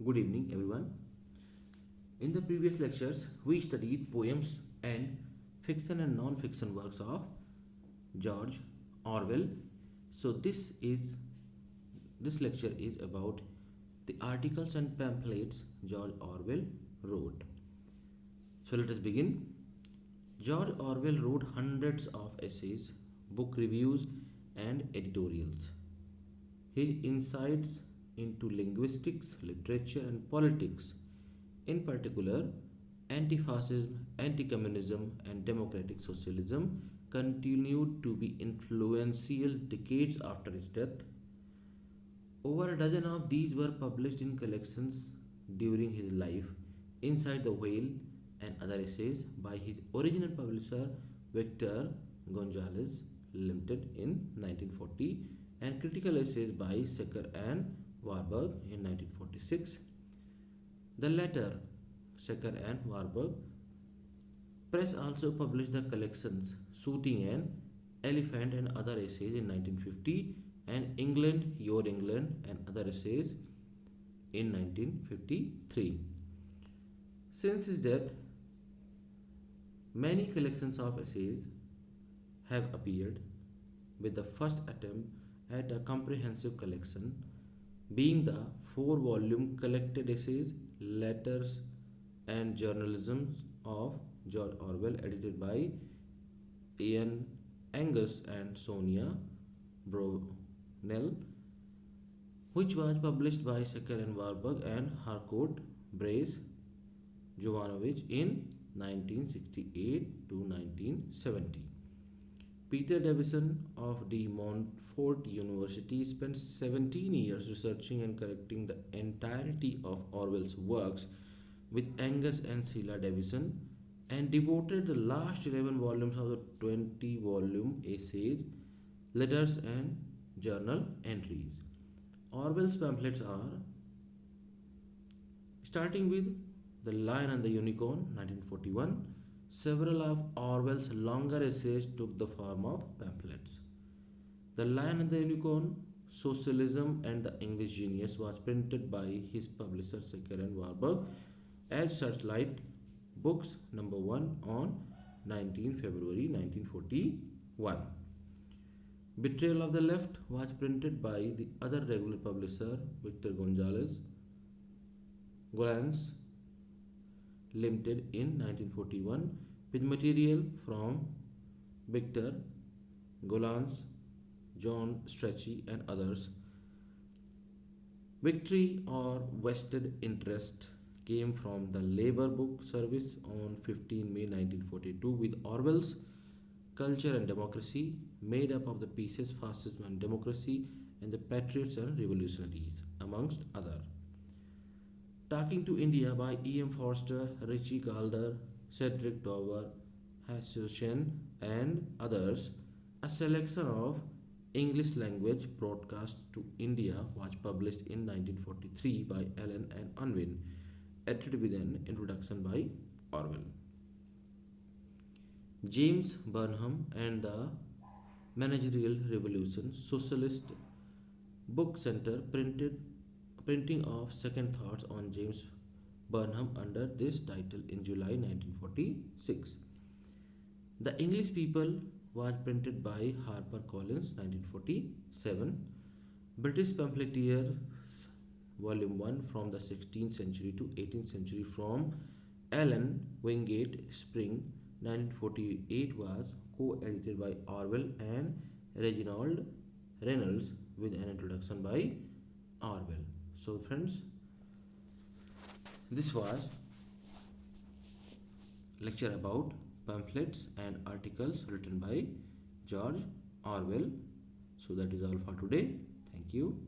Good evening, everyone. In the previous lectures, we studied poems and fiction and non-fiction works of George Orwell. So this lecture is about the articles and pamphlets George Orwell wrote. So let us begin. George Orwell wrote hundreds of essays, book reviews, and editorials. His insights into linguistics, literature, and politics, in particular anti-fascism, anti-communism, and democratic socialism, continued to be influential decades after his death. Over a dozen of these were published in collections during his life, Inside the Whale and other essays by his original publisher Victor Gonzalez Limited in 1940, and critical essays by Secker and Warburg in 1946. The latter, Secker and Warburg, press also published the collections Shooting and Elephant and other essays in 1950, and England, Your England and other essays in 1953. Since his death, many collections of essays have appeared, with the first attempt at a comprehensive collection being the 4-volume collected essays, Letters and Journalism of George Orwell, edited by Angus and Sonia Brownell, which was published by Secker and Warburg and Harcourt Brace Jovanovic in 1968 to 1970. Peter Davison of De Montfort University spent 17 years researching and correcting the entirety of Orwell's works with Angus and Sheila Davison, and devoted the last 11 volumes of the 20-volume essays, letters and journal entries. Orwell's pamphlets are, starting with The Lion and the Unicorn, 1941, several of Orwell's longer essays took the form of pamphlets. The Lion and the Unicorn, Socialism and the English Genius was printed by his publisher Secker and Warburg as Searchlight Books number 1 on 19 February 1941. Betrayal of the Left was printed by the other regular publisher Victor Gonzalez Limited in 1941, with material from Victor, Gollancz, John Strachey and others. Victory or vested interest came from the Labour Book Service on 15 May 1942, with Orwell's Culture and Democracy, made up of the pieces Fascism and Democracy and the Patriots and Revolutionaries, amongst others. Talking to India by E.M. Forster, Richie Calder, Cedric Dover, Hassushen and others, a selection of English language broadcast to India was published in 1943 by Allen and Unwin, edited with an introduction by Orwell. James Burnham and the Managerial Revolution Socialist Book Center printing of Second Thoughts on James Burnham under this title in July 1946. The English People was printed by HarperCollins 1947. British Pamphleteers Volume 1 from the 16th century to 18th century from Allen Wingate Spring 1948 was co-edited by Orwell and Reginald Reynolds with an introduction by Orwell. So friends, this was lecture about pamphlets and articles written by George Orwell. So that is all for today. Thank you.